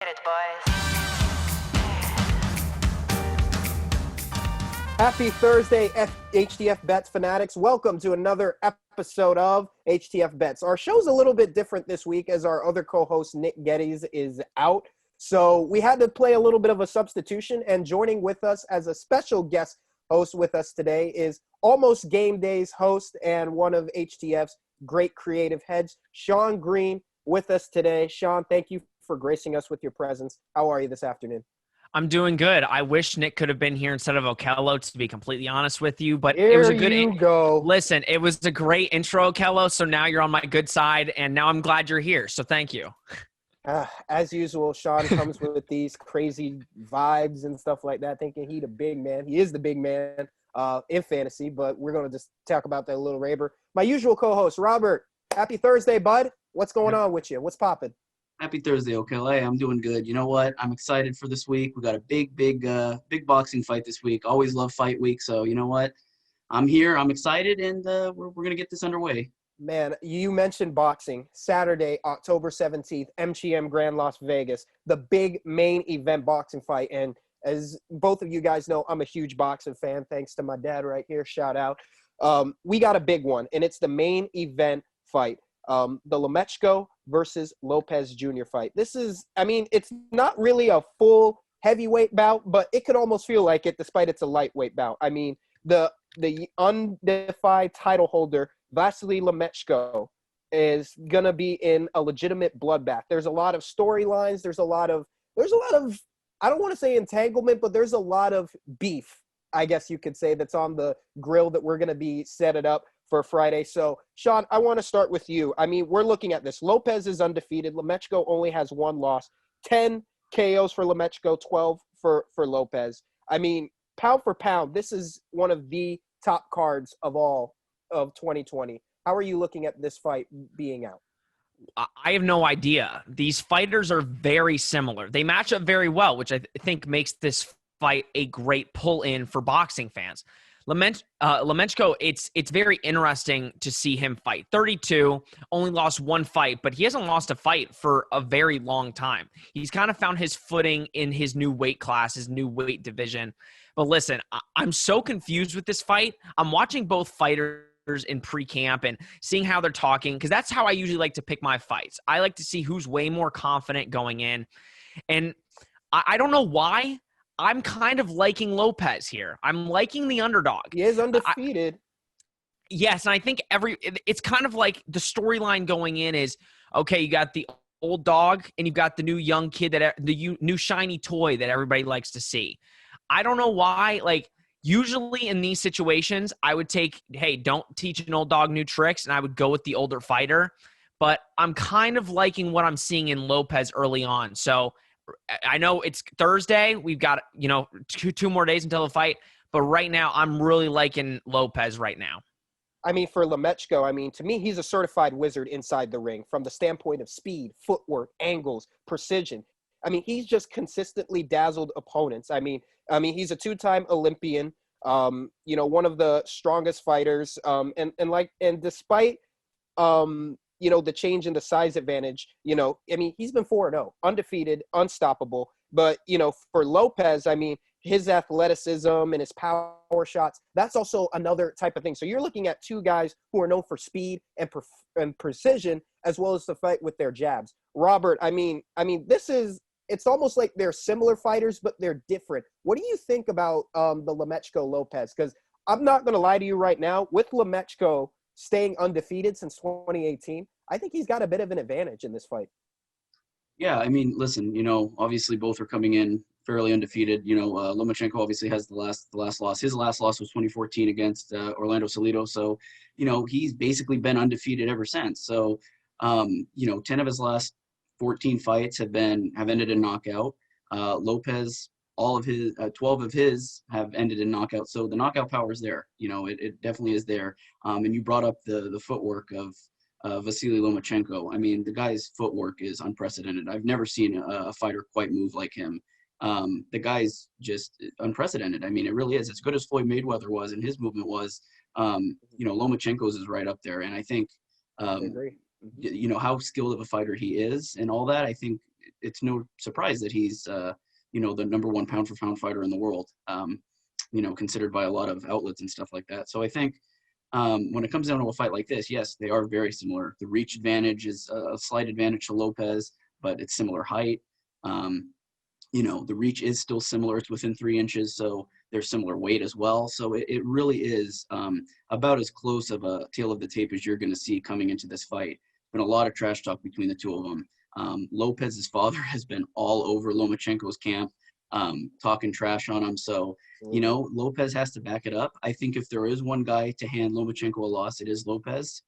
It, boys. Happy Thursday, HTF Bets fanatics. Welcome to another episode of HTF Bets. Our show's a little bit different this week as our other co-host, Nick Geddes, is out. So we had to play a little bit of a substitution, and joining with us as a special guest host with us today is Almost Gameday's host and one of HTF's great creative heads, Sean Green, with us today. Sean, thank you for gracing us with your presence. How are you this afternoon? I'm doing good. I wish Nick could have been here instead of Okelo, to be completely honest with you. But Here it was a good go. Listen, it was a great intro, Okelo. So now you're on my good side, and now I'm glad you're here. So thank you. As usual, Sean comes with these crazy vibes and stuff like that, thinking he the big man. He is the big man in fantasy, but we're going to just talk about that a little later. My usual co-host, Robert. Happy Thursday, bud. What's going on with you? What's popping? Happy Thursday, Okelo. Hey, I'm doing good. You know what? I'm excited for this week. We got a big boxing fight this week. Always love fight week. So you know what? I'm here. I'm excited, and we're gonna get this underway. Man, you mentioned boxing. Saturday, October 17th, MGM Grand Las Vegas, the big main event boxing fight. And as both of you guys know, I'm a huge boxing fan, thanks to my dad right here. Shout out. We got a big one, and it's the main event fight. The Lomachenko versus Lopez Jr. fight. This is, it's not really a full heavyweight bout, but it could almost feel like it despite it's a lightweight bout. I mean, the undefined title holder, Vasily Lomachenko, is going to be in a legitimate bloodbath. There's a lot of storylines. There's a lot of, I don't want to say entanglement, but there's a lot of beef, I guess you could say, that's on the grill that we're going to be set it up for Friday. So, Sean, I want to start with you. I mean, we're looking at this. Lopez is undefeated. Lomachenko only has one loss. 10 KOs for Lomachenko, 12 for Lopez. I mean, pound for pound, this is one of the top cards of all of 2020. How are you looking at this fight being out? I have no idea. These fighters are very similar. They match up very well, which I think makes this fight a great pull-in for boxing fans. Lomachenko, it's very interesting to see him fight. 32, only lost one fight, but he hasn't lost a fight for a very long time. He's kind of found his footing in his new weight class, his new weight division. But listen, I'm so confused with this fight. I'm watching both fighters in pre-camp and seeing how they're talking, because that's how I usually like to pick my fights. I like to see who's way more confident going in. And I don't know why. I'm kind of liking Lopez here. I'm liking the underdog. He is undefeated. Yes, and I think it's kind of like the storyline going in is, okay, you got the old dog and you've got the new young kid, the new shiny toy that everybody likes to see. I don't know why. Like, usually in these situations, I would take, hey, don't teach an old dog new tricks, and I would go with the older fighter. But I'm kind of liking what I'm seeing in Lopez early on. So I know it's Thursday. We've got, two more days until the fight. But right now, I'm really liking Lopez right now. I mean, for Lomachenko, to me, he's a certified wizard inside the ring from the standpoint of speed, footwork, angles, precision. I mean, he's just consistently dazzled opponents. I mean, he's a two-time Olympian, one of the strongest fighters. And despite, the change in the size advantage, he's been 4-0, undefeated, unstoppable. But, for Lopez, his athleticism and his power shots, that's also another type of thing. So you're looking at two guys who are known for speed and precision, as well as to fight with their jabs. Robert, it's almost like they're similar fighters, but they're different. What do you think about the Lomachenko-Lopez? Because I'm not going to lie to you right now, with Lomachenko staying undefeated since 2018, I think he's got a bit of an advantage in this fight. Yeah, listen, obviously both are coming in fairly undefeated. Lomachenko obviously has the last loss. His last loss was 2014 against Orlando Salido. So, he's basically been undefeated ever since. So, 10 of his last 14 fights have ended in knockout. Lopez, all of his 12 of his have ended in knockout. So the knockout power is there. It definitely is there. And you brought up the footwork of Vasily Lomachenko. The guy's footwork is unprecedented. I've never seen a fighter quite move like him. The guy's just unprecedented. It really is. As good as Floyd Mayweather was and his movement was, Lomachenko's is right up there. And I think, I agree. How skilled of a fighter he is and all that, I think it's no surprise that he's, you know, the number one pound for pound fighter in the world, you know, considered by a lot of outlets and stuff like that. So I think when it comes down to a fight like this, yes, they are very similar. The reach advantage is a slight advantage to Lopez, but it's similar height. You know, the reach is still similar. It's within 3 inches, so they're similar weight as well. So it really is about as close of a tail of the tape as you're going to see coming into this fight. Been a lot of trash talk between the two of them. Lopez's father has been all over Lomachenko's camp, talking trash on him. So, you know, Lopez has to back it up. I think if there is one guy to hand Lomachenko a loss, it is Lopez.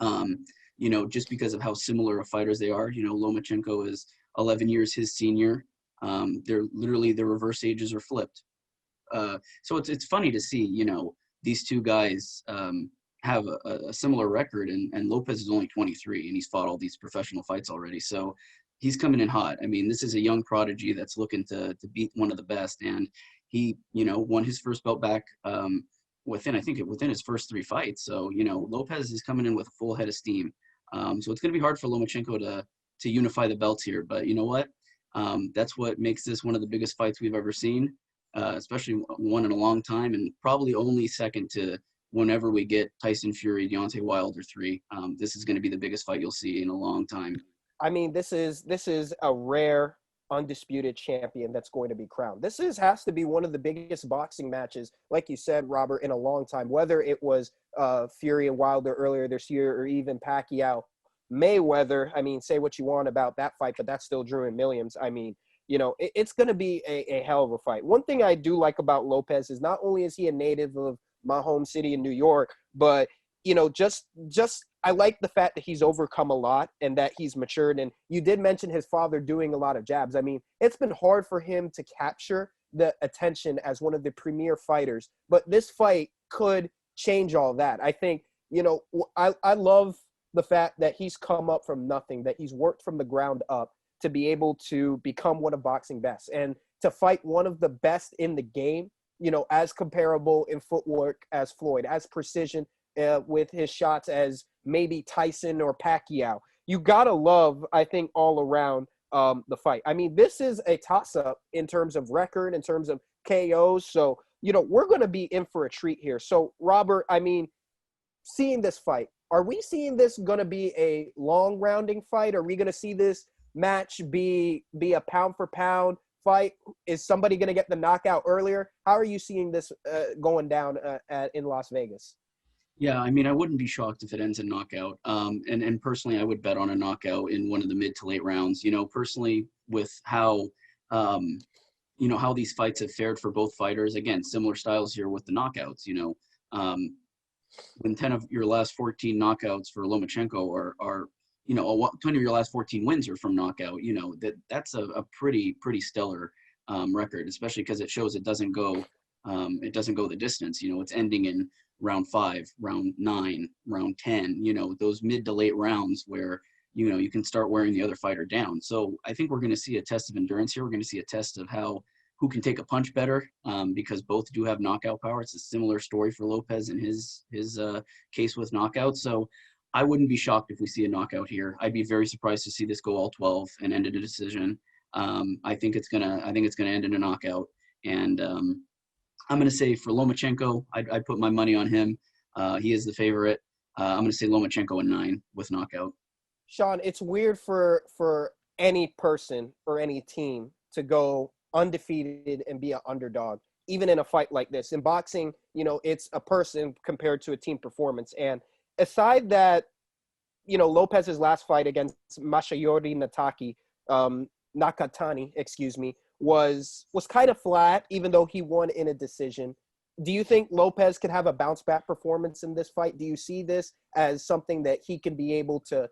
You know, just because of how similar of fighters they are. You know, Lomachenko is 11 years his senior. They're literally, their reverse ages are flipped. So it's funny to see, you know, these two guys have a similar record, and Lopez is only 23 and he's fought all these professional fights already. So he's coming in hot. I mean, this is a young prodigy that's looking to beat one of the best. And he, you know, won his first belt back within his first 3 fights. So, you know, Lopez is coming in with a full head of steam. So it's going to be hard for Lomachenko to unify the belts here. But you know what? That's what makes this one of the biggest fights we've ever seen, especially one in a long time, and probably only second to whenever we get Tyson Fury, Deontay Wilder 3. This is going to be the biggest fight you'll see in a long time. I mean, this is a rare, undisputed champion that's going to be crowned. This has to be one of the biggest boxing matches, like you said, Robert, in a long time, whether it was Fury and Wilder earlier this year or even Pacquiao. Mayweather, I mean, say what you want about that fight, but that still drew in millions. I mean, you know, it's going to be a hell of a fight. One thing I do like about Lopez is not only is he a native of my home city in New York, but, you know, just I like the fact that he's overcome a lot and that he's matured. And you did mention his father doing a lot of jabs. I mean, it's been hard for him to capture the attention as one of the premier fighters, but this fight could change all that. I think, you know, I love the fact that he's come up from nothing, that he's worked from the ground up to be able to become one of boxing best and to fight one of the best in the game, you know, as comparable in footwork as Floyd, as precision with his shots as maybe Tyson or Pacquiao. You got to love, I think, all around the fight. I mean, this is a toss-up in terms of record, in terms of KOs. So, you know, we're going to be in for a treat here. So, Robert, I mean, seeing this fight, are we seeing this going to be a long rounding fight? Are we going to see this match be a pound for pound fight? Is somebody going to get the knockout earlier? How are you seeing this going down in Las Vegas? Yeah, I mean, I wouldn't be shocked if it ends in knockout. And personally, I would bet on a knockout in one of the mid to late rounds. You know, personally, with how, you know, how these fights have fared for both fighters. Again, similar styles here with the knockouts. You know, when 10 of your last 14 knockouts for Lomachenko are you know, 20 of your last 14 wins are from knockout. You know, that's a pretty stellar record, especially because it shows it doesn't go the distance. You know, it's ending in round 5, round 9, round 10, you know, those mid to late rounds where, you know, you can start wearing the other fighter down. So I think we're going to see a test of endurance here. We're going to see a test of who can take a punch better, because both do have knockout power. It's a similar story for Lopez in his case with knockouts. So I wouldn't be shocked if we see a knockout here. I'd be very surprised to see this go all 12 and end in a decision. I think it's gonna end in a knockout. And I'm going to say for Lomachenko, I'd put my money on him. He is the favorite. I'm going to say Lomachenko in 9 with knockout. Sean, it's weird for any person or any team to go undefeated and be an underdog, even in a fight like this. In boxing, you know, it's a person compared to a team performance. And aside that, you know, Lopez's last fight against Masayori Nakatani, was kind of flat, even though he won in a decision. Do you think Lopez could have a bounce back performance in this fight? Do you see this as something that he can be able to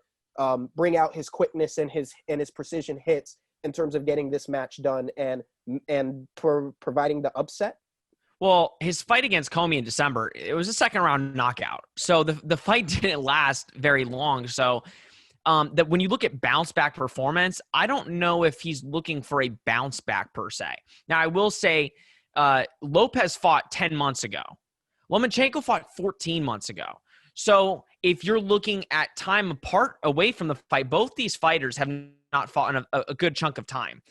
bring out his quickness and his precision hits in terms of getting this match done and providing the upset? Well, his fight against Comey in December, it was a second round knockout. So the fight didn't last very long. So that when you look at bounce back performance, I don't know if he's looking for a bounce back per se. Now, I will say Lopez fought 10 months ago. Lomachenko fought 14 months ago. So if you're looking at time apart away from the fight, both these fighters have not fought in a good chunk of time.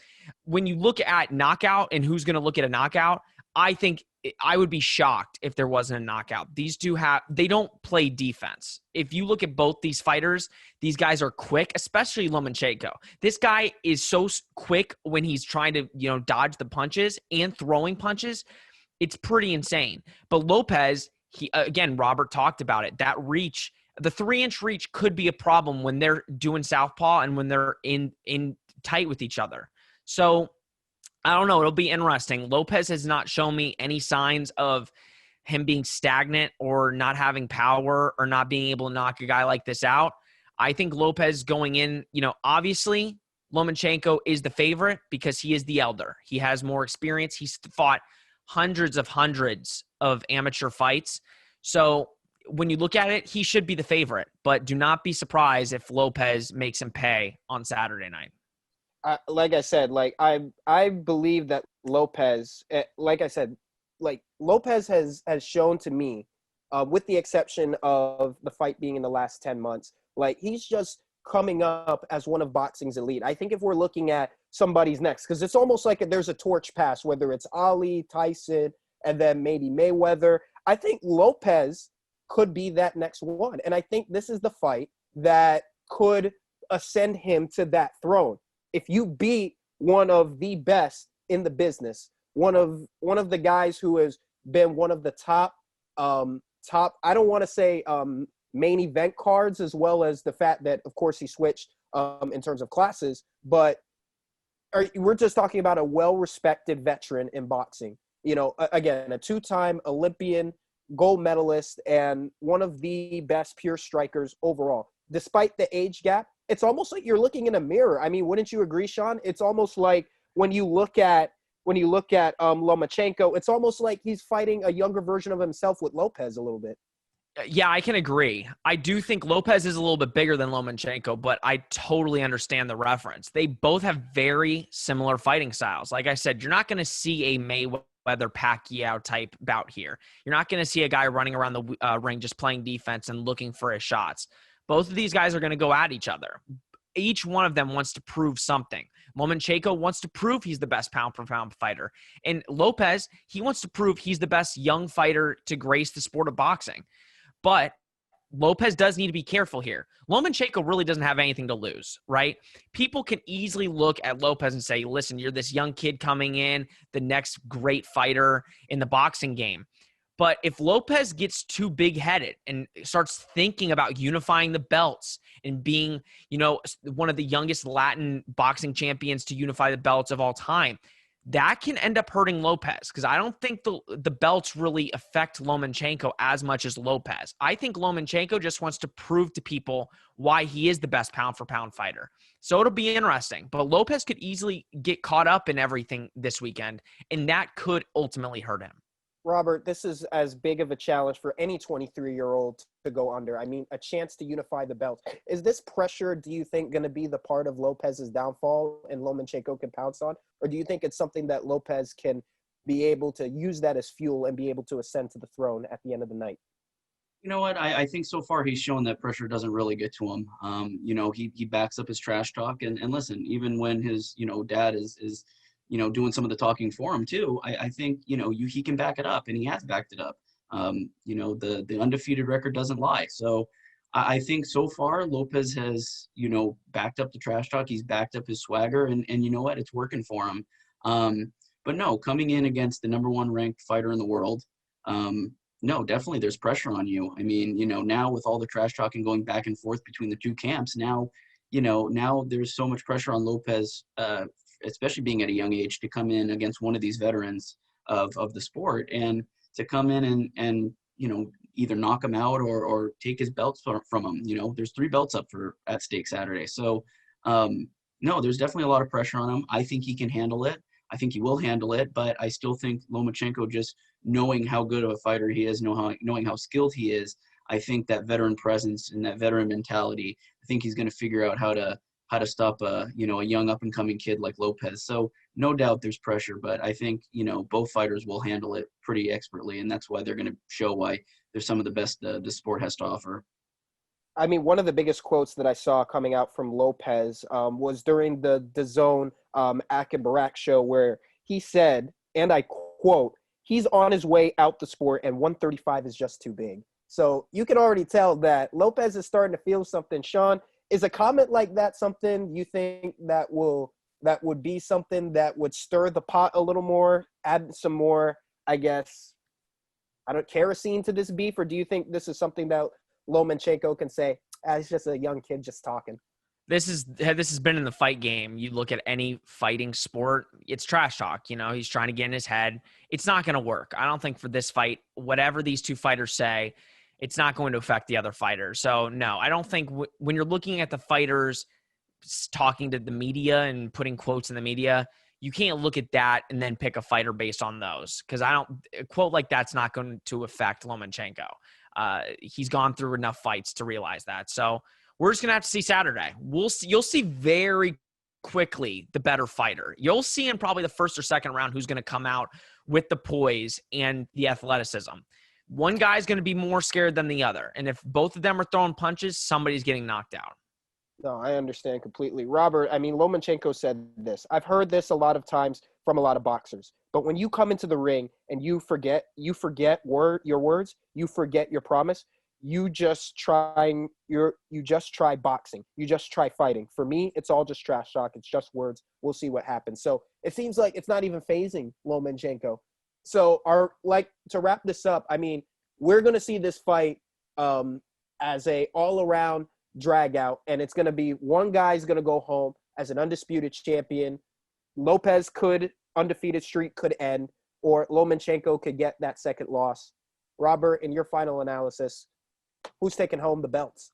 When you look at knockout and who's going to look at a knockout, I think I would be shocked if there wasn't a knockout. These two they don't play defense. If you look at both these fighters, these guys are quick, especially Lomachenko. This guy is so quick when he's trying to, dodge the punches and throwing punches. It's pretty insane. But Lopez, again, Robert talked about it. That reach, the 3-inch reach could be a problem when they're doing southpaw and when they're in tight with each other. So I don't know. It'll be interesting. Lopez has not shown me any signs of him being stagnant or not having power or not being able to knock a guy like this out. I think Lopez going in, obviously Lomachenko is the favorite because he is the elder. He has more experience. He's fought hundreds of amateur fights. So when you look at it, he should be the favorite, but do not be surprised if Lopez makes him pay on Saturday night. Like I said, I believe that Lopez, Lopez has shown to me, with the exception of the fight being in the last 10 months, he's just coming up as one of boxing's elite. I think if we're looking at somebody's next, because it's almost like there's a torch pass, whether it's Ali, Tyson, and then maybe Mayweather. I think Lopez could be that next one. And I think this is the fight that could ascend him to that throne. If you beat one of the best in the business, one of the guys who has been one of the top, I don't want to say main event cards, as well as the fact that, of course, he switched in terms of classes, but we're just talking about a well-respected veteran in boxing. Again, a 2-time Olympian, gold medalist, and one of the best pure strikers overall. Despite the age gap, it's almost like you're looking in a mirror. I mean, wouldn't you agree, Sean? It's almost like when you look at Lomachenko, it's almost like he's fighting a younger version of himself with Lopez a little bit. Yeah, I can agree. I do think Lopez is a little bit bigger than Lomachenko, but I totally understand the reference. They both have very similar fighting styles. Like I said, you're not going to see a Mayweather-Pacquiao type bout here. You're not going to see a guy running around the ring just playing defense and looking for his shots. Both of these guys are going to go at each other. Each one of them wants to prove something. Lomachenko wants to prove he's the best pound-for-pound fighter. And Lopez, he wants to prove he's the best young fighter to grace the sport of boxing. But Lopez does need to be careful here. Lomachenko really doesn't have anything to lose, right? People can easily look at Lopez and say, listen, you're this young kid coming in, the next great fighter in the boxing game. But if Lopez gets too big-headed and starts thinking about unifying the belts and being, one of the youngest Latin boxing champions to unify the belts of all time, that can end up hurting Lopez, because I don't think the belts really affect Lomachenko as much as Lopez. I think Lomachenko just wants to prove to people why he is the best pound-for-pound fighter. So it'll be interesting. But Lopez could easily get caught up in everything this weekend, and that could ultimately hurt him. Robert, this is as big of a challenge for any 23-year-old to go under. I mean, a chance to unify the belts. Is this pressure, do you think, going to be the part of Lopez's downfall and Lomachenko can pounce on? Or do you think it's something that Lopez can be able to use that as fuel and be able to ascend to the throne at the end of the night? You know what? I think so far he's shown that pressure doesn't really get to him. He backs up his trash talk. And listen, even when his, dad is doing some of the talking for him too, I think, he can back it up, and he has backed it up. The undefeated record doesn't lie. So I think so far Lopez has, backed up the trash talk. He's backed up his swagger, and you know what? It's working for him. But no, coming in against the number 1 ranked fighter in the world, no, definitely there's pressure on you. I mean, now with all the trash talking going back and forth between the two camps, now there's so much pressure on Lopez, especially being at a young age, to come in against one of these veterans of the sport, and to come in and either knock him out or take his belts from him. There's 3 belts up at stake Saturday. So no, there's definitely a lot of pressure on him. I think he can handle it. I think he will handle it, but I still think Lomachenko, just knowing how good of a fighter he is, knowing how skilled he is, I think that veteran presence and that veteran mentality, I think he's going to figure out how to stop a young up and coming kid like Lopez. So no doubt there's pressure, but I think, both fighters will handle it pretty expertly. And that's why they're going to show why they're some of the best the sport has to offer. I mean, one of the biggest quotes that I saw coming out from Lopez was during the DAZN Ak and Barak show, where he said, and I quote, "He's on his way out the sport, and 135 is just too big." So you can already tell that Lopez is starting to feel something. Sean, is a comment like that something you think that would be something that would stir the pot a little more, add some more, I guess, kerosene to this beef, or do you think this is something that Lomachenko can say, it's just a young kid just talking? This has been in the fight game. You look at any fighting sport, it's trash talk. He's trying to get in his head. It's not going to work. I don't think for this fight, whatever these two fighters say, it's not going to affect the other fighter. So no, I don't think when you're looking at the fighters talking to the media and putting quotes in the media, you can't look at that and then pick a fighter based on those. Because a quote like that's not going to affect Lomachenko. He's gone through enough fights to realize that. So we're just going to have to see Saturday. You'll see very quickly the better fighter. You'll see in probably the first or second round who's going to come out with the poise and the athleticism. One guy's going to be more scared than the other. And if both of them are throwing punches, somebody's getting knocked out. No, I understand completely. Robert, I mean, Lomachenko said this. I've heard this a lot of times from a lot of boxers. But when you come into the ring and you forget your words, you forget your promise, you just try boxing. You just try fighting. For me, it's all just trash talk. It's just words. We'll see what happens. So it seems like it's not even phasing Lomachenko. So to wrap this up, I mean, we're going to see this fight as a all-around drag out, and it's going to be one guy's going to go home as an undisputed champion. Lopez undefeated streak could end, or Lomachenko could get that second loss. Robert, in your final analysis, who's taking home the belts?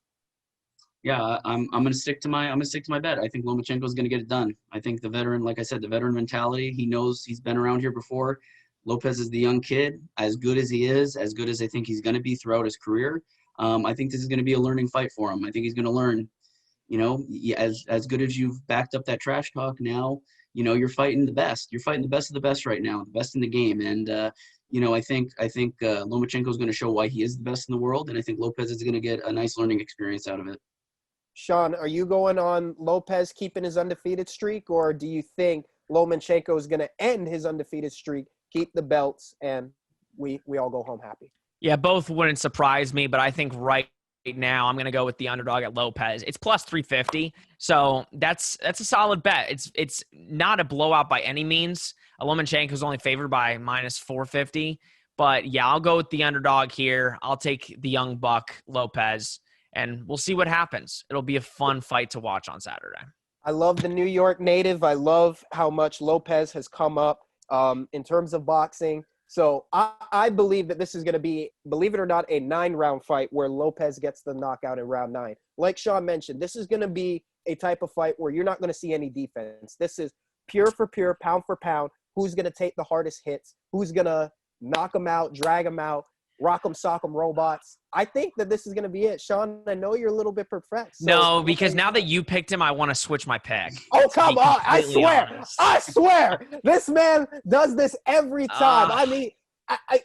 Yeah, I'm gonna stick to my bet. I think Lomachenko's gonna get it done. I think the veteran, like I said, the veteran mentality. He knows he's been around here before. Lopez is the young kid, as good as he is, as good as I think he's gonna be throughout his career. I think this is going to be a learning fight for him. I think he's going to learn, as good as you've backed up that trash talk now, you're fighting the best. You're fighting the best of the best right now, the best in the game. And, I think Lomachenko is going to show why he is the best in the world. And I think Lopez is going to get a nice learning experience out of it. Sean, are you going on Lopez keeping his undefeated streak, or do you think Lomachenko is going to end his undefeated streak, keep the belts, and we all go home happy? Yeah, both wouldn't surprise me, but I think right now I'm going to go with the underdog at Lopez. It's plus 350, so that's a solid bet. It's not a blowout by any means. Lomachenko is only favored by minus 450, but yeah, I'll go with the underdog here. I'll take the young buck, Lopez, and we'll see what happens. It'll be a fun fight to watch on Saturday. I love the New York native. I love how much Lopez has come up in terms of boxing. So I believe that this is going to be, believe it or not, a 9-round fight where Lopez gets the knockout in round 9. Like Sean mentioned, this is going to be a type of fight where you're not going to see any defense. This is pure for pure, pound for pound. Who's going to take the hardest hits? Who's going to knock them out, drag them out, rock them, sock them, robots? I think that this is going to be it. Sean, I know you're a little bit perplexed. No, because now that you picked him, I want to switch my pick. Oh, come on. I swear. This man does this every time. I mean,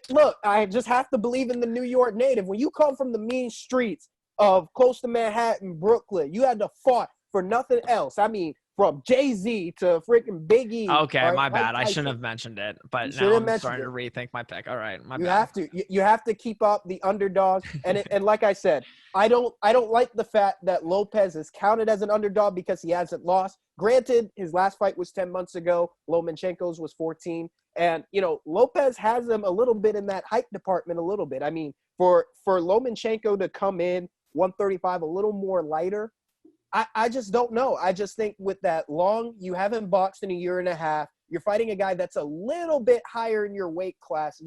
look, I just have to believe in the New York native. When you come from the mean streets of close to Manhattan, Brooklyn, you had to fight for nothing else. I mean, from Jay-Z to freaking Big E. Okay, right? My bad. I shouldn't have mentioned it, but now I'm starting to rethink my pick. All right, my bad. You have to keep up the underdog, and like I said, I don't like the fact that Lopez is counted as an underdog because he hasn't lost. Granted, his last fight was 10 months ago. Lomachenko's was 14, and Lopez has him a little bit in that hype department a little bit. I mean, for Lomachenko to come in 135 a little more lighter, I just don't know. I just think with that you haven't boxed in a year and a half. You're fighting a guy that's a little bit higher in your weight class,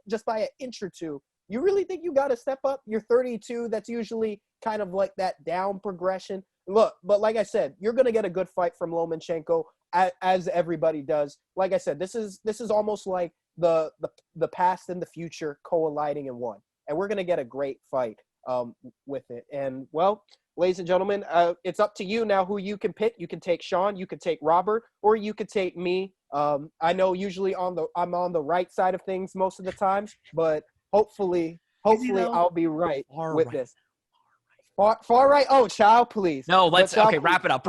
just by an inch or two. You really think you got to step up? You're 32. That's usually kind of like that down progression. Look, but like I said, you're going to get a good fight from Lomachenko, as everybody does. Like I said, this is almost like the past and the future colliding in one. And we're going to get a great fight with it. And, well, ladies and gentlemen, it's up to you now who you can pick. You can take Sean, you can take Robert, or you could take me. I know usually I'm on the right side of things most of the times, but hopefully I'll be right with this. Far right. Oh, Chow, please. No, let's Chow, okay. please. Wrap it up.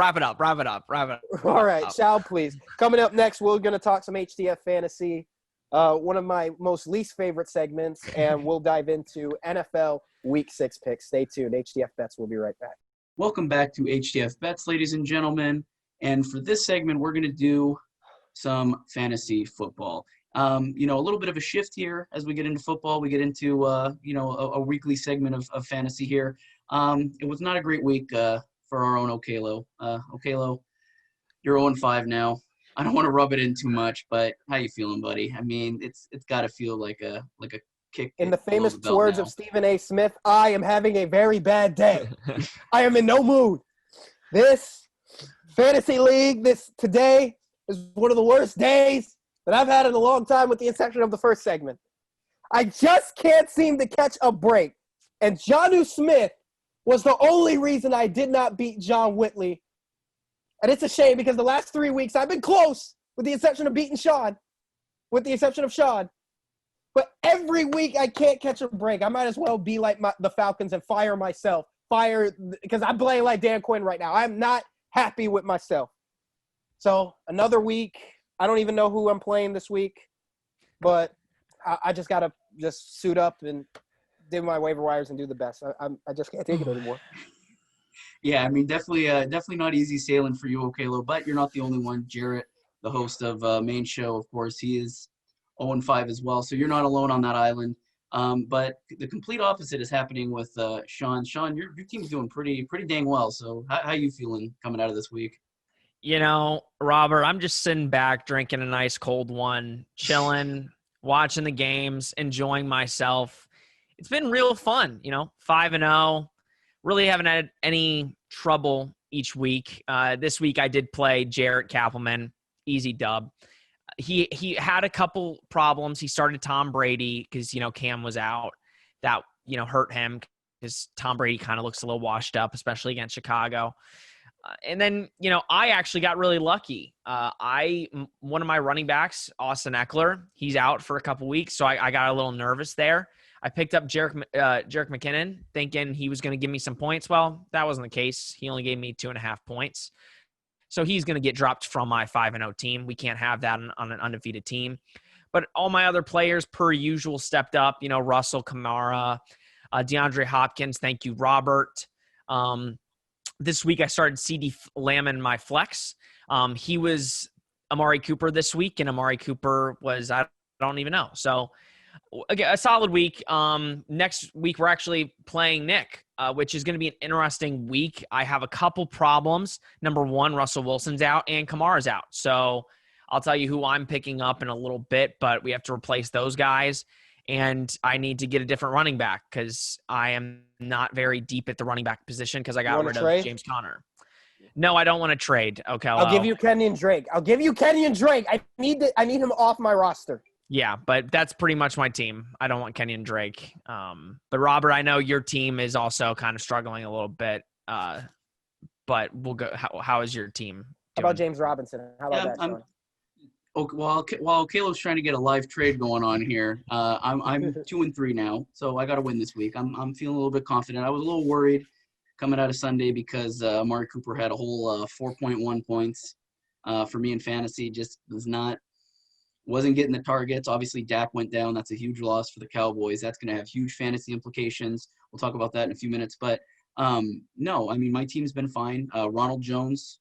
All right, Chow, please. Coming up next, we're going to talk some HTF fantasy, one of my most least favorite segments, and we'll dive into NFL Week 6 picks. Stay tuned. HTF Bets. We'll be right back. Welcome back to HTF Bets, ladies and gentlemen. And for this segment, we're going to do some fantasy football. A little bit of a shift here as we get into football. We get into, a weekly segment of fantasy here. It was not a great week for our own Okelo. Okelo, you're 0-5 now. I don't want to rub it in too much, but how you feeling, buddy? I mean, it's got to feel like a kick. In the famous below the words belt of Stephen A. Smith, I am having a very bad day. I am in no mood. This fantasy league, today is one of the worst days that I've had in a long time with the exception of the first segment. I just can't seem to catch a break. And Jonnu Smith was the only reason I did not beat John Whitley. And it's a shame because the last 3 weeks I've been close with the exception of beating Sean. But every week I can't catch a break. I might as well be like the Falcons and fire myself. Because I'm playing like Dan Quinn right now. I'm not happy with myself. So another week. I don't even know who I'm playing this week. But I just got to just suit up and do my waiver wires and do the best. I just can't take it anymore. Yeah, I mean, definitely not easy sailing for you, Okelo, but you're not the only one. Jarrett, the host of Main Show, of course, he is 0-5 as well, so you're not alone on that island. But the complete opposite is happening with Sean. Sean, your team's doing pretty dang well. So how you feeling coming out of this week? Robert, I'm just sitting back, drinking a nice cold one, chilling, watching the games, enjoying myself. It's been real fun, 5-0. Really haven't had any trouble each week. This week I did play Jarrett Kappelman, easy dub. He had a couple problems. He started Tom Brady because, Cam was out. That, hurt him because Tom Brady kind of looks a little washed up, especially against Chicago. And then, I actually got really lucky. One of my running backs, Austin Eckler, he's out for a couple weeks, so I got a little nervous there. I picked up Jerick McKinnon thinking he was going to give me some points. Well, that wasn't the case. He only gave me 2.5 points. So he's going to get dropped from my 5-0 team. We can't have that on an undefeated team. But all my other players, per usual, stepped up. Russell, Kamara, DeAndre Hopkins. Thank you, Robert. This week I started CD Lamb in my flex. He was Amari Cooper this week, and Amari Cooper was, I don't even know. So, again, a solid week. Next week, we're actually playing Nick, which is going to be an interesting week. I have a couple problems. Number one, Russell Wilson's out and Kamara's out. So I'll tell you who I'm picking up in a little bit, but we have to replace those guys. And I need to get a different running back because I am not very deep at the running back position because I got rid of James Conner. No, I don't want to trade. Okay, I'll give you Kenyon Drake. I need him off my roster. Yeah, but that's pretty much my team. I don't want Kenyon Drake. But Robert, I know your team is also kind of struggling a little bit. But we'll go. How is your team doing? How about James Robinson? How about that, Sean? While Caleb's trying to get a live trade going on here, I'm 2-3 now, so I got to win this week. I'm feeling a little bit confident. I was a little worried coming out of Sunday because Amari Cooper had a whole 4.1 points for me in fantasy. Just wasn't getting the targets. Obviously, Dak went down. That's a huge loss for the Cowboys. That's going to have huge fantasy implications. We'll talk about that in a few minutes. But no, I mean, my team's been fine. Ronald Jones.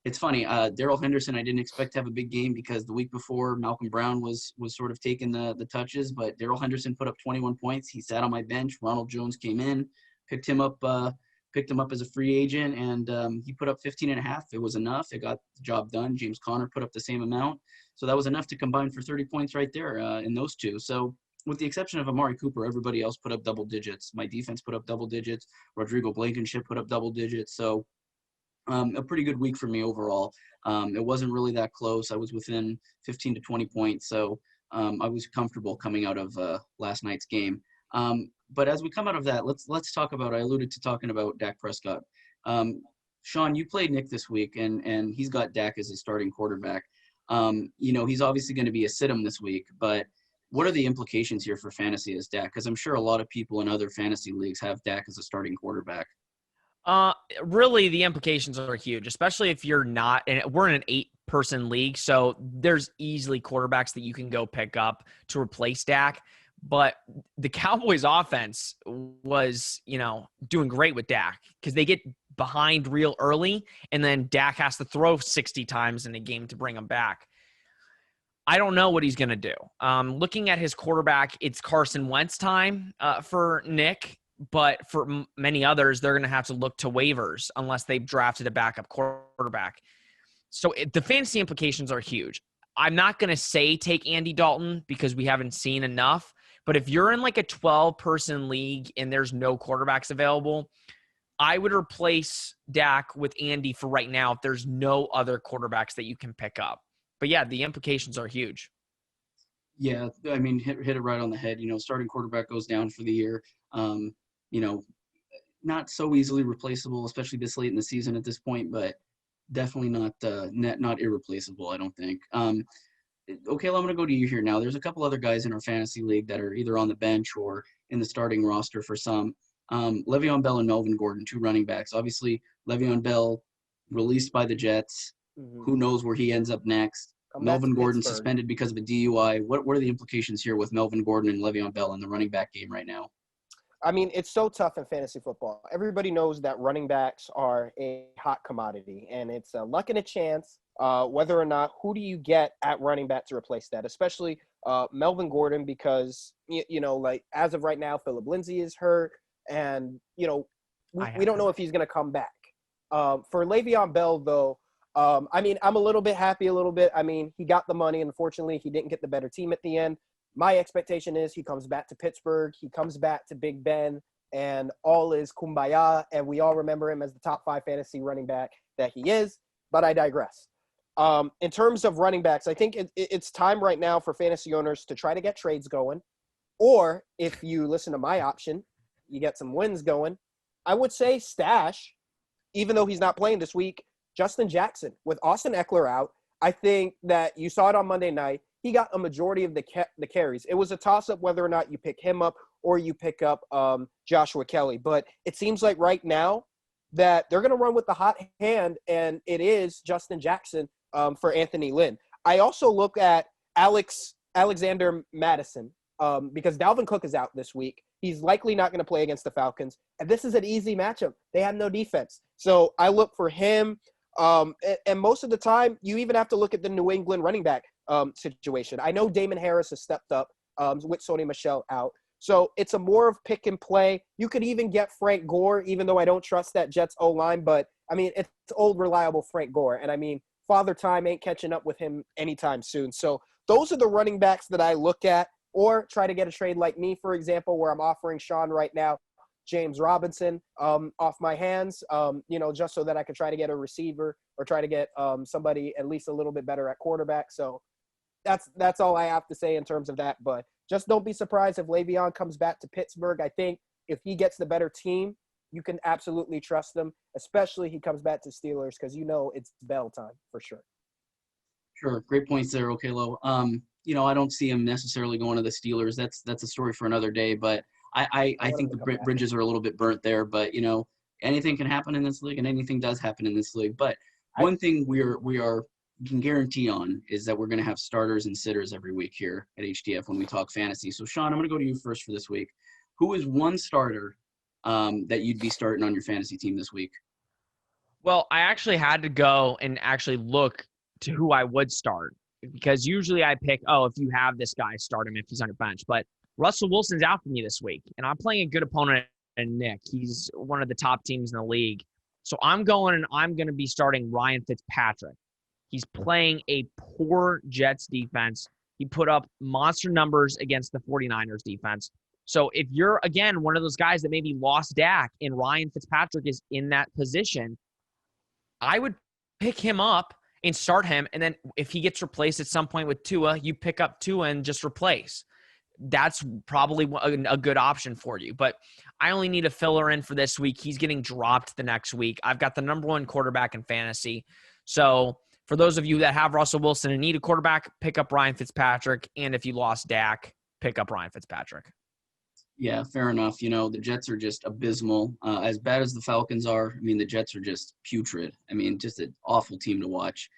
It's funny, Darrell Henderson, I didn't expect to have a big game because the week before Malcolm Brown was sort of taking the touches, but Darrell Henderson put up 21 points. He sat on my bench. Ronald Jones came in, picked him up as a free agent, and he put up 15.5. It was enough. It got the job done. James Conner put up the same amount. So that was enough to combine for 30 points right there in those two. So with the exception of Amari Cooper, everybody else put up double digits. My defense put up double digits. Rodrigo Blankenship put up double digits. So a pretty good week for me overall. It wasn't really that close. I was within 15 to 20 points, so I was comfortable coming out of last night's game. But as we come out of that, let's talk about. I alluded to talking about Dak Prescott. Sean, you played Nick this week, and he's got Dak as his starting quarterback. He's obviously going to be a sit-him this week, but what are the implications here for fantasy as Dak? Because I'm sure a lot of people in other fantasy leagues have Dak as a starting quarterback. Really, the implications are huge, especially if you're not, and we're in an 8-person league, so there's easily quarterbacks that you can go pick up to replace Dak. But the Cowboys offense was, doing great with Dak because they get behind real early, and then Dak has to throw 60 times in a game to bring them back. I don't know what he's going to do. Looking at his quarterback, it's Carson Wentz time for Nick. But for many others, they're going to have to look to waivers unless they've drafted a backup quarterback. So the fantasy implications are huge. I'm not going to say take Andy Dalton because we haven't seen enough. But if you're in like a 12-person league and there's no quarterbacks available, I would replace Dak with Andy for right now if there's no other quarterbacks that you can pick up. But yeah, the implications are huge. Yeah, I mean, hit it right on the head. Starting quarterback goes down for the year. Not so easily replaceable, especially this late in the season at this point, but definitely not irreplaceable, I don't think. Okay, I'm going to go to you here now. There's a couple other guys in our fantasy league that are either on the bench or in the starting roster for some. Le'Veon Bell and Melvin Gordon, 2 running backs. Obviously, Le'Veon Bell released by the Jets. Mm-hmm. Who knows where he ends up next? Melvin Gordon suspended because of a DUI. What are the implications here with Melvin Gordon and Le'Veon Bell in the running back game right now? I mean, it's so tough in fantasy football. Everybody knows that running backs are a hot commodity, and it's a luck and a chance whether or not who do you get at running back to replace that, especially Melvin Gordon, because, like as of right now, Phillip Lindsay is hurt, and, we don't know if he's going to come back. For Le'Veon Bell, though, I mean, I'm a little bit happy a little bit. I mean, he got the money. Unfortunately, he didn't get the better team at the end. My expectation is he comes back to Pittsburgh. He comes back to Big Ben, and all is kumbaya, and we all remember him as the top 5 fantasy running back that he is, but I digress. In terms of running backs, I think it's time right now for fantasy owners to try to get trades going, or if you listen to my option, you get some wins going. I would say stash, even though he's not playing this week, Justin Jackson. With Austin Eckler out, I think that you saw it on Monday night. He got a majority of the carries. It was a toss-up whether or not you pick him up or you pick up Joshua Kelly. But it seems like right now that they're going to run with the hot hand, and it is Justin Jackson for Anthony Lynn. I also look at Alexander Madison because Dalvin Cook is out this week. He's likely not going to play against the Falcons. And this is an easy matchup. They have no defense. So I look for him. And most of the time, you even have to look at the New England running back situation. I know Damon Harris has stepped up with Sony Michel out. So it's a more of pick and play. You could even get Frank Gore, even though I don't trust that Jets O-line. But, I mean, it's old, reliable Frank Gore. And, I mean, Father Time ain't catching up with him anytime soon. So those are the running backs that I look at, or try to get a trade like me, for example, where I'm offering Sean right now James Robinson off my hands, just so that I could try to get a receiver or try to get somebody at least a little bit better at quarterback. So that's all I have to say in terms of that. But just don't be surprised if Le'Veon comes back to Pittsburgh. I think if he gets the better team, you can absolutely trust them, especially he comes back to Steelers because it's Bell time for sure. Sure. Great points there, Okelo. I don't see him necessarily going to the Steelers. That's a story for another day, but I think the bridges are a little bit burnt there, but anything can happen in this league, and anything does happen in this league. But one thing we can guarantee on is that we're going to have starters and sitters every week here at HTF when we talk fantasy. So Sean, I'm going to go to you first for this week. Who is one starter that you'd be starting on your fantasy team this week? Well, I actually had to go and actually look to who I would start, because usually I pick, if you have this guy, start him if he's on your bench. But Russell Wilson's out for me this week, and I'm playing a good opponent in Nick. He's one of the top teams in the league. So I'm going to be starting Ryan Fitzpatrick. He's playing a poor Jets defense. He put up monster numbers against the 49ers defense. So if you're, again, one of those guys that maybe lost Dak and Ryan Fitzpatrick is in that position, I would pick him up and start him. And then if he gets replaced at some point with Tua, you pick up Tua and just replace. That's probably a good option for you. But I only need a filler in for this week. He's getting dropped the next week. I've got the number 1 quarterback in fantasy. So for those of you that have Russell Wilson and need a quarterback, pick up Ryan Fitzpatrick. And if you lost Dak, pick up Ryan Fitzpatrick. Yeah, fair enough. You know, the Jets are just abysmal. As bad as the Falcons are, I mean, the Jets are just putrid. I mean, just an awful team to watch.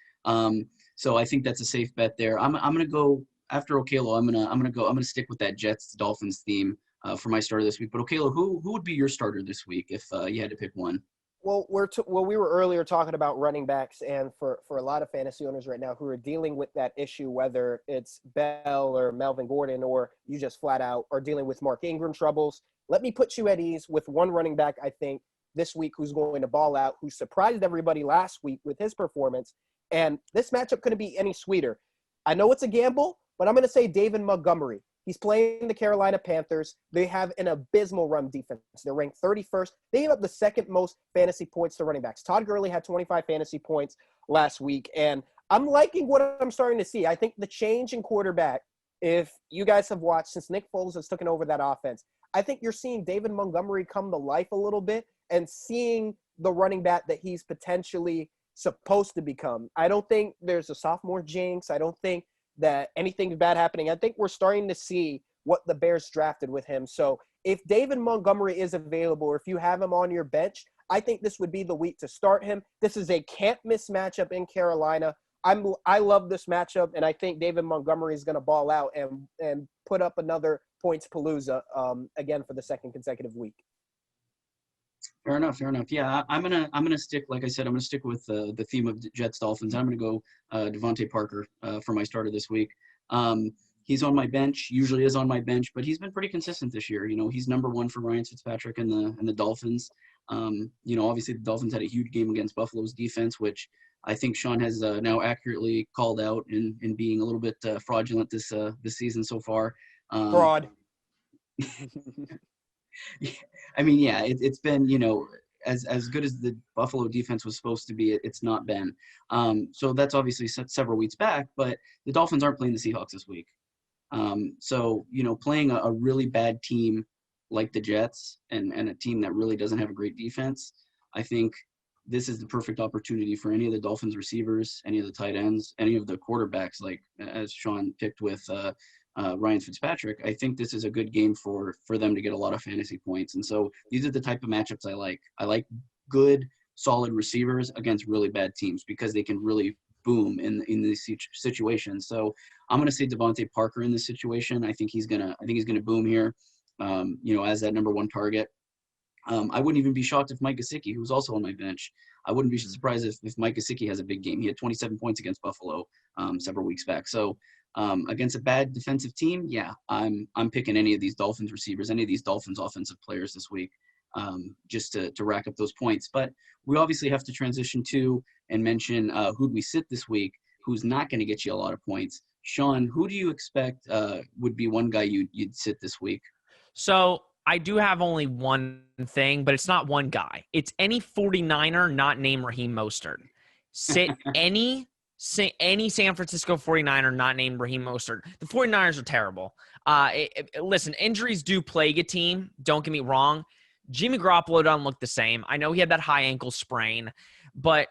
So I think that's a safe bet there. I'm gonna go after Okelo. I'm gonna stick with that Jets Dolphins theme for my starter this week. But Okelo, who would be your starter this week if you had to pick one? Well, we were earlier talking about running backs, and for a lot of fantasy owners right now who are dealing with that issue, whether it's Bell or Melvin Gordon, or you just flat out are dealing with Mark Ingram troubles, let me put you at ease with one running back I think this week who's going to ball out, who surprised everybody last week with his performance, and this matchup couldn't be any sweeter. I know it's a gamble, but I'm going to say David Montgomery. He's playing the Carolina Panthers. They have an abysmal run defense. They're ranked 31st. They gave up the second most fantasy points to running backs. Todd Gurley had 25 fantasy points last week, and I'm liking what I'm starting to see. I think the change in quarterback, if you guys have watched since Nick Foles has taken over that offense, I think you're seeing David Montgomery come to life a little bit and seeing the running back that he's potentially supposed to become. I don't think there's a sophomore jinx. I don't think that anything bad happening. I think we're starting to see what the Bears drafted with him. So if David Montgomery is available, or if you have him on your bench, I think this would be the week to start him. This is a can't-miss matchup in Carolina. I love this matchup, and I think David Montgomery is going to ball out and put up another points palooza again for the second consecutive week. Fair enough. Yeah, I'm gonna stick. Like I said, I'm gonna stick with the theme of Jets Dolphins. I'm gonna go Devontae Parker for my starter this week. He's on my bench. Usually is on my bench, but he's been pretty consistent this year. You know, he's number one for Ryan Fitzpatrick and the Dolphins. You know, obviously the Dolphins had a huge game against Buffalo's defense, which I think Sean has now accurately called out in being a little bit fraudulent this season so far. Fraud. I mean, yeah, it's been, you know, as good as the Buffalo defense was supposed to be, it's not been. So that's obviously several weeks back, but the Dolphins aren't playing the Seahawks this week. So, you know, playing a really bad team like the Jets and a team that really doesn't have a great defense, I think this is the perfect opportunity for any of the Dolphins receivers, any of the tight ends, any of the quarterbacks, like as Sean picked with Ryan Fitzpatrick. I think this is a good game for them to get a lot of fantasy points. And so these are the type of matchups I like. I like good, solid receivers against really bad teams because they can really boom in these situations. So I'm going to say Devontae Parker in this situation. I think he's gonna boom here. You know, as that number one target. I wouldn't even be shocked if Mike Gesicki, who's also on my bench, I wouldn't be surprised if Mike Gesicki has a big game. He had 27 points against Buffalo several weeks back. So against a bad defensive team, yeah, I'm picking any of these Dolphins receivers, any of these Dolphins offensive players this week, just to rack up those points. But we obviously have to transition to and mention who'd we sit this week, who's not going to get you a lot of points. Sean, who do you expect would be one guy you'd sit this week? So I do have only one thing, but it's not one guy. It's any 49er not named Raheem Mostert. Sit any San Francisco 49er not named Raheem Mostert. The 49ers are terrible. Listen, injuries do plague a team. Don't get me wrong. Jimmy Garoppolo doesn't look the same. I know he had that high ankle sprain, but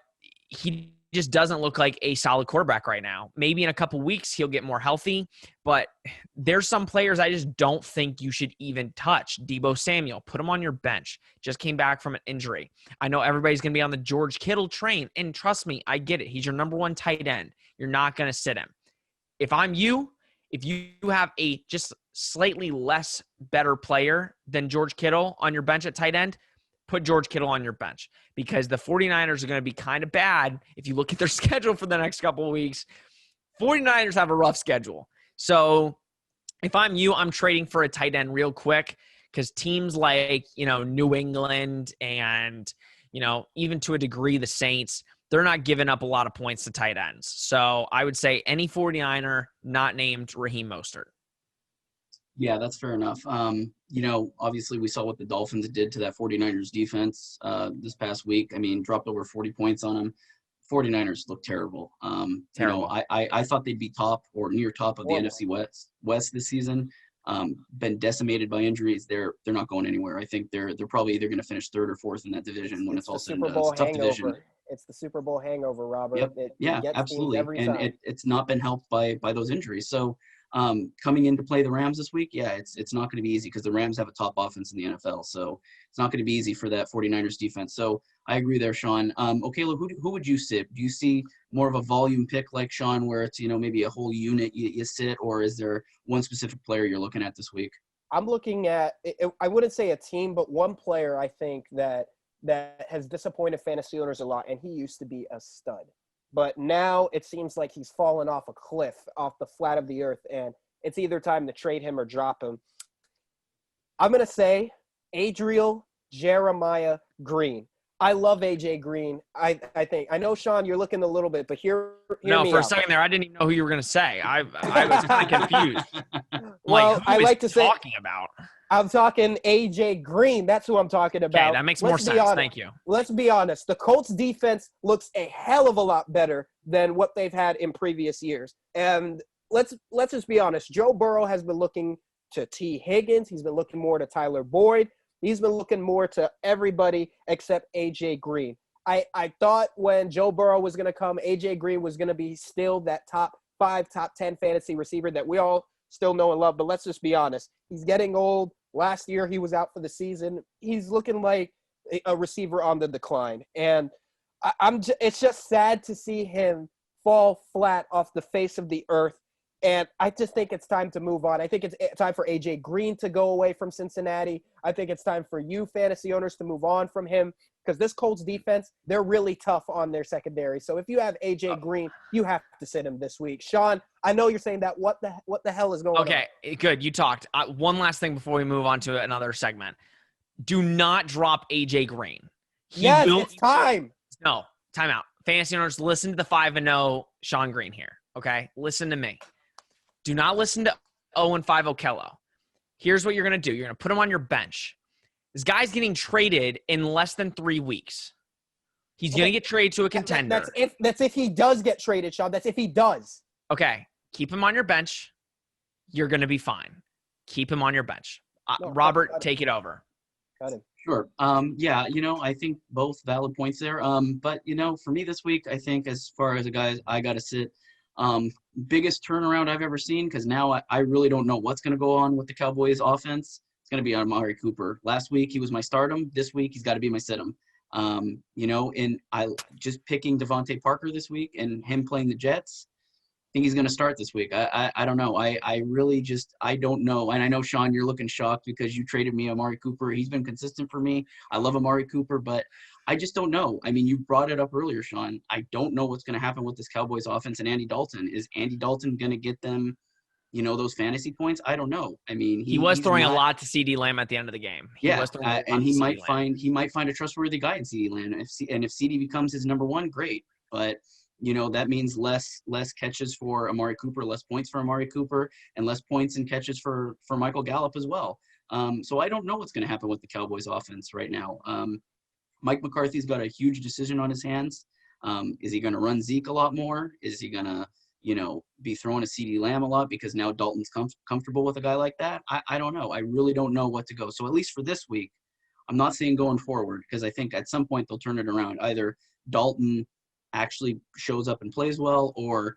he just doesn't look like a solid quarterback right now. Maybe in a couple weeks he'll get more healthy, but there's some players I just don't think you should even touch. Deebo Samuel, put him on your bench. Just came back from an injury. I know everybody's going to be on the George Kittle train, and trust me, I get it. He's your number one tight end. You're not going to sit him. If I'm you, if you have a just slightly less better player than George Kittle on your bench at tight end, put George Kittle on your bench, because the 49ers are going to be kind of bad. If you look at their schedule for the next couple of weeks, 49ers have a rough schedule. So if I'm you, I'm trading for a tight end real quick, because teams like, New England and, even to a degree, the Saints, they're not giving up a lot of points to tight ends. So I would say any 49er not named Raheem Mostert. Yeah, that's fair enough. Obviously we saw what the Dolphins did to that 49ers defense this past week. I mean, dropped over 40 points on them. 49ers look terrible. Terrible. I thought they'd be top or near top of the NFC West this season. Been decimated by injuries. They're not going anywhere. I think they're probably either going to finish third or fourth in that division when it's all said and done. It's a tough division. It's the Super Bowl hangover, Robert. Yep. Yeah, absolutely. And it's not been helped by those injuries. So Coming in to play the Rams this week, yeah, it's not going to be easy because the Rams have a top offense in the NFL. So it's not going to be easy for that 49ers defense. So I agree there, Sean. Okelo, who would you sit? Do you see more of a volume pick like Sean where it's, maybe a whole unit you sit, or is there one specific player you're looking at this week? I'm looking at I wouldn't say a team, but one player I think that has disappointed fantasy owners a lot, and he used to be a stud. But now it seems like he's fallen off a cliff, off the flat of the earth, and it's either time to trade him or drop him. I'm going to say Adriel Jeremiah Green. I love AJ Green. I think. I know, Sean, you're looking a little bit, but hear no, me for out. a second there, I didn't even know who you were going to say. I was kind of confused. Well, who I is like to say talking about? I'm talking AJ Green. That's who I'm talking about. Okay, that makes more sense. Honest. Thank you. Let's be honest. The Colts defense looks a hell of a lot better than what they've had in previous years. And let's just be honest. Joe Burrow has been looking to T. Higgins. He's been looking more to Tyler Boyd. He's been looking more to everybody except AJ Green. I thought when Joe Burrow was going to come, AJ Green was going to be still that top 5, top 10 fantasy receiver that we all still know and love. But let's just be honest. He's getting old. Last year, he was out for the season. He's looking like a receiver on the decline. And it's just sad to see him fall flat off the face of the earth. And I just think it's time to move on. I think it's time for AJ Green to go away from Cincinnati. I think it's time for you fantasy owners to move on from him because this Colts defense, they're really tough on their secondary. So if you have AJ Green, you have to sit him this week. Sean, I know you're saying that. What the hell is going on? Okay, good. You talked. One last thing before we move on to another segment. Do not drop AJ Green. It's time. No, time out. Fantasy owners, listen to the 5-0 Sean Green here. Okay, listen to me. Do not listen to 0-5 Okelo. Here's what you're going to do. You're going to put him on your bench. This guy's getting traded in less than 3 weeks. He's going to get traded to a contender. That's if he does get traded, Sean. That's if he does. Okay. Keep him on your bench. You're going to be fine. Keep him on your bench. Robert, take it over. Got him. Sure. Yeah, I think both valid points there. But, for me this week, I think as far as the guys I got to sit, biggest turnaround I've ever seen because now I really don't know what's going to go on with the Cowboys offense. It's going to be Amari Cooper. Last week, he was my stardom. This week, he's got to be my situm. And I just picking Devontae Parker this week and him playing the Jets, I think he's going to start this week. I don't know. I really just – I don't know. And I know, Sean, you're looking shocked because you traded me Amari Cooper. He's been consistent for me. I love Amari Cooper, but I just don't know. I mean, you brought it up earlier, Sean. I don't know what's going to happen with this Cowboys offense and Andy Dalton. Is Andy Dalton going to get them, those fantasy points? I don't know. I mean, he was throwing a lot to CeeDee Lamb at the end of the game. And he might find a trustworthy guy in CeeDee Lamb. If CeeDee becomes his number one, great. But that means less catches for Amari Cooper, less points for Amari Cooper, and less points and catches for Michael Gallup as well. So I don't know what's going to happen with the Cowboys offense right now. Mike McCarthy's got a huge decision on his hands. Is he going to run Zeke a lot more? Is he going to, be throwing a CeeDee Lamb a lot because now Dalton's comfortable with a guy like that? I don't know. I really don't know what to go. So at least for this week, I'm not saying going forward because I think at some point they'll turn it around. Either Dalton actually shows up and plays well or,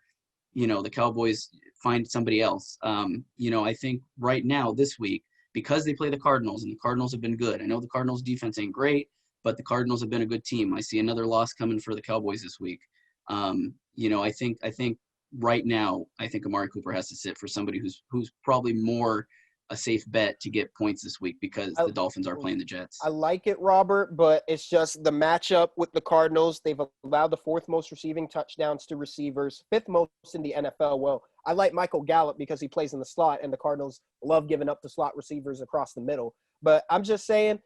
the Cowboys find somebody else. I think right now this week, because they play the Cardinals and the Cardinals have been good. I know the Cardinals defense ain't great, but the Cardinals have been a good team. I see another loss coming for the Cowboys this week. I think right now, I think Amari Cooper has to sit for somebody who's probably more a safe bet to get points this week because the Dolphins are playing the Jets. I like it, Robert, but it's just the matchup with the Cardinals. They've allowed the 4th most receiving touchdowns to receivers, 5th most in the NFL. Well, I like Michael Gallup because he plays in the slot, and the Cardinals love giving up to slot receivers across the middle. But I'm just saying,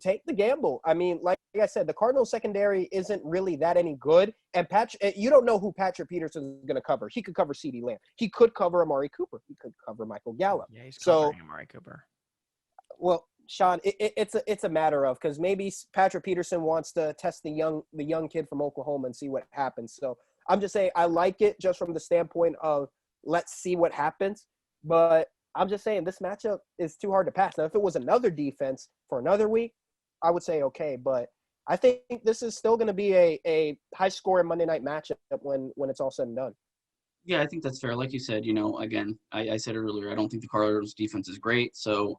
take the gamble. I mean, like I said, the Cardinals secondary isn't really that any good. And you don't know who Patrick Peterson is going to cover. He could cover CeeDee Lamb. He could cover Amari Cooper. He could cover Michael Gallup. Yeah, he's covering Amari Cooper. Well, Sean, it's a matter of because maybe Patrick Peterson wants to test the young kid from Oklahoma and see what happens. So I'm just saying I like it just from the standpoint of let's see what happens. But I'm just saying this matchup is too hard to pass. Now, if it was another defense for another week, I would say okay. But I think this is still going to be a high-scoring Monday night matchup when it's all said and done. Yeah, I think that's fair. Like you said, again, I said it earlier, I don't think the Cardinals defense is great. So,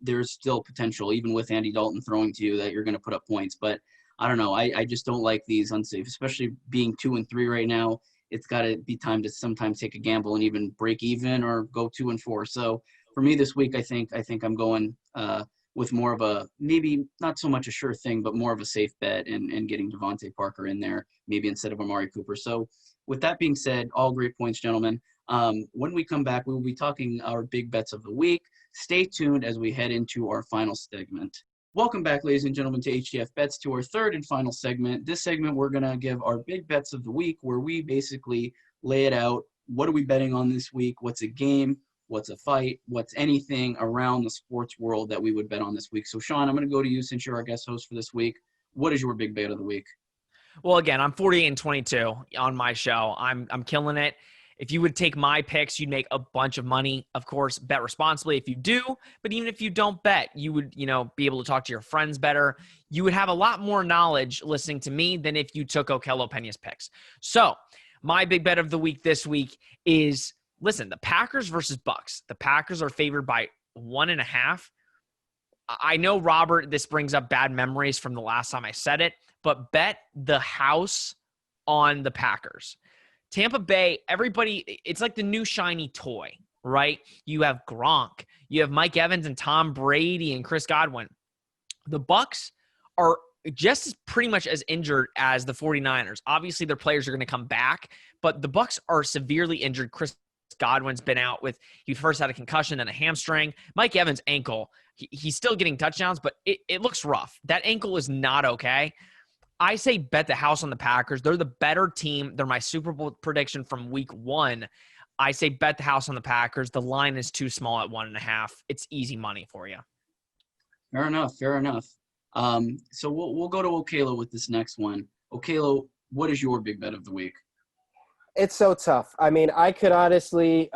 there's still potential, even with Andy Dalton throwing to you, that you're going to put up points. But I don't know. I just don't like these unsafe, especially being 2-3 right now. It's got to be time to sometimes take a gamble and even break even or go 2-4. So for me this week, I think I'm going with more of a, maybe not so much a sure thing, but more of a safe bet and getting Devontae Parker in there, maybe instead of Amari Cooper. So with that being said, all great points, gentlemen. When we come back, we will be talking our big bets of the week. Stay tuned as we head into our final segment. Welcome back, ladies and gentlemen, to HTF Bets, to our third and final segment. This segment, we're going to give our big bets of the week, where we basically lay it out. What are we betting on this week? What's a game? What's a fight? What's anything around the sports world that we would bet on this week? So, Sean, I'm going to go to you since you're our guest host for this week. What is your big bet of the week? Well, again, I'm 48-22 on my show. I'm killing it. If you would take my picks, you'd make a bunch of money. Of course, bet responsibly if you do. But even if you don't bet, you would, be able to talk to your friends better. You would have a lot more knowledge listening to me than if you took Okelo Peña's picks. So my big bet of the week this week is, listen, the Packers versus Bucks. The Packers are favored by 1.5. I know, Robert, this brings up bad memories from the last time I said it, but bet the house on the Packers. Tampa Bay, everybody, it's like the new shiny toy, right? You have Gronk, you have Mike Evans and Tom Brady and Chris Godwin. The Bucks are just pretty much as injured as the 49ers. Obviously, their players are going to come back, but the Bucks are severely injured. Chris Godwin's been out he first had a concussion and a hamstring. Mike Evans' ankle, he's still getting touchdowns, but it looks rough. That ankle is not okay. I say bet the house on the Packers. They're the better team. They're my Super Bowl prediction from week 1. I say bet the house on the Packers. The line is too small at 1.5. It's easy money for you. Fair enough. So we'll go to Okelo with this next one. Okelo, what is your big bet of the week? It's so tough. I mean, I could honestly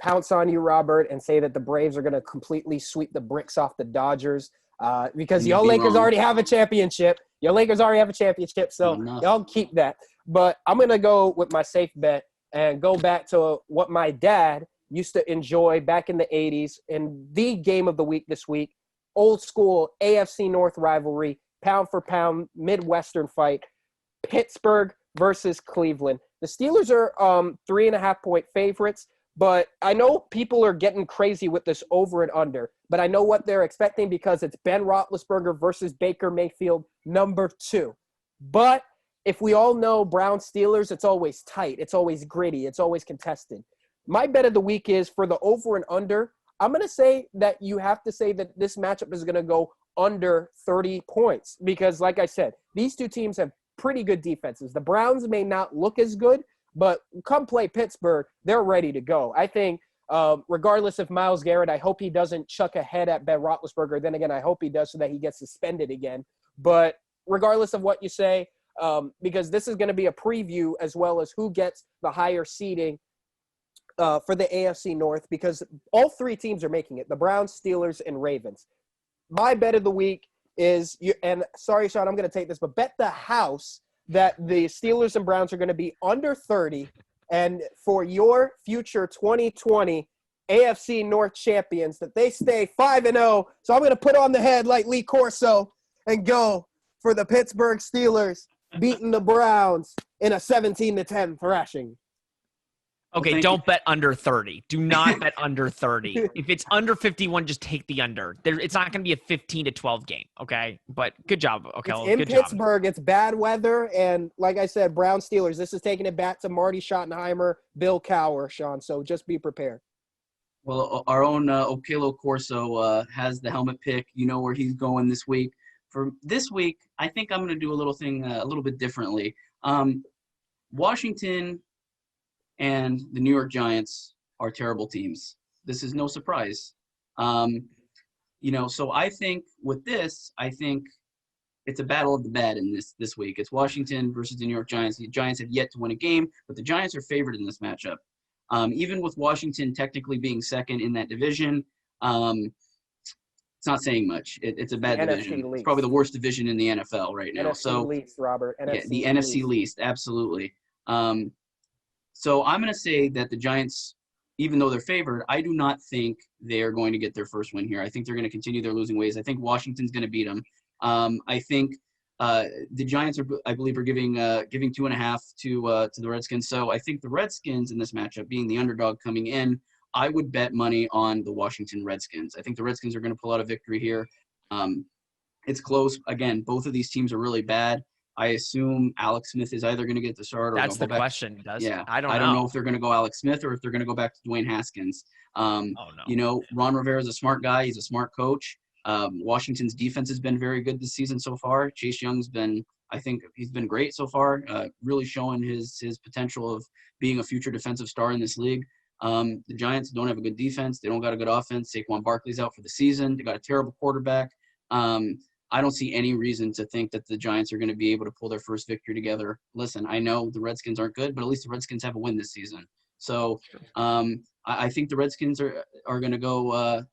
pounce on you, Robert, and say that the Braves are going to completely sweep the bricks off the Dodgers because y'all Lakers already have a championship. Your Lakers already have a championship, so y'all keep that. But I'm going to go with my safe bet and go back to what my dad used to enjoy back in the 80s in the game of the week this week, old school AFC North rivalry, pound for pound, Midwestern fight, Pittsburgh versus Cleveland. The Steelers are 3.5-point favorites, but I know people are getting crazy with this over and under, but I know what they're expecting because it's Ben Roethlisberger versus Baker Mayfield, number 2. But if we all know Browns Steelers, it's always tight. It's always gritty. It's always contested. My bet of the week is for the over and under. I'm going to say that you have to say that this matchup is going to go under 30 points because, like I said, these two teams have pretty good defenses. The Browns may not look as good, but come play Pittsburgh, they're ready to go. I think regardless of Myles Garrett, I hope he doesn't chuck a head at Ben Roethlisberger. Then again, I hope he does so that he gets suspended again. But regardless of what you say, because this is going to be a preview as well as who gets the higher seeding for the AFC North because all 3 teams are making it, the Browns, Steelers, and Ravens. My bet of the week is, and sorry, Sean, I'm going to take this, but bet the house that the Steelers and Browns are going to be under 30, and for your future 2020 AFC North champions, that they stay 5-0. So I'm going to put on the head like Lee Corso and go for the Pittsburgh Steelers beating the Browns in a 17-10 thrashing. Okay, don't bet under 30. Do not bet under 30. If it's under 51, just take the under. It's not going to be a 15-12 game, okay? But good job, Okelo. It's in Pittsburgh. It's bad weather. And like I said, Brown Steelers, this is taking it back to Marty Schottenheimer, Bill Cowher, Sean. So just be prepared. Well, our own Okelo Corso has the helmet pick. You know where he's going this week. For this week, I think I'm going to do a little thing a little bit differently. Washington and the New York Giants are terrible teams. This is no surprise. So I think with this, it's a battle of the bad in this week. It's Washington versus the New York Giants. The Giants have yet to win a game, but the Giants are favored in this matchup. Even with Washington technically being second in that division, it's not saying much. It's a bad division. It's probably the worst division in the NFL right now. NFC least, Robert. NFC least, absolutely. So I'm going to say that the Giants, even though they're favored, I do not think they're going to get their first win here. I think they're going to continue their losing ways. I think Washington's going to beat them. I think the Giants I believe, are giving 2.5 to the Redskins. So I think the Redskins in this matchup, being the underdog coming in, I would bet money on the Washington Redskins. I think the Redskins are going to pull out a victory here. It's close. Again, both of these teams are really bad. I assume Alex Smith is either going to get the start or That's go the back. question. Yeah, I don't know know if they're going to go Alex Smith or if they're going to go back to Dwayne Haskins. Oh, no. Ron Rivera is a smart guy. He's a smart coach. Washington's defense has been very good this season so far. Chase Young's I think he's been great so far, really showing his potential of being a future defensive star in this league. The Giants don't have a good defense. They don't got a good offense. Saquon Barkley's out for the season. They got a terrible quarterback. I don't see any reason to think that the Giants are going to be able to pull their first victory together. Listen, I know the Redskins aren't good, but at least the Redskins have a win this season. So I think the Redskins are going to go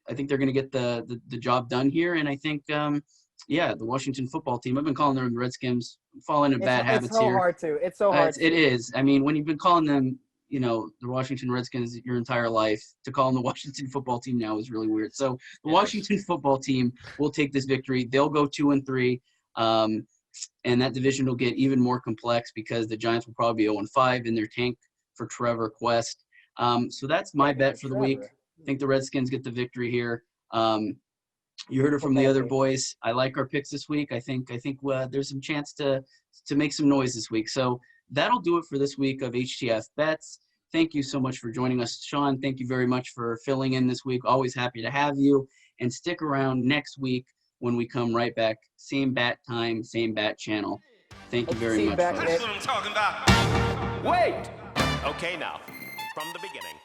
I think they're going to get the job done here. And I think, the Washington football team, I've been calling them the Redskins, falling into bad habits here. It's so hard to. It is. I mean, when you've been calling them, the Washington Redskins your entire life, to call them the Washington football team now is really weird. So the Washington football team will take this victory. They'll go 2-3, and that division will get even more complex because the Giants will probably be 0-5 in their tank for Trevor Quest. So that's my bet for the week. I think the Redskins get the victory here. You heard it from the other boys. I like our picks this week. I think there's some chance to make some noise this week. So that'll do it for this week of HTF Bets. Thank you so much for joining us, Sean. Thank you very much for filling in this week. Always happy to have you. And stick around next week when we come right back. Same bat time, same bat channel. Thank you very much. That's what I'm talking about. Wait! Okay, now, from the beginning.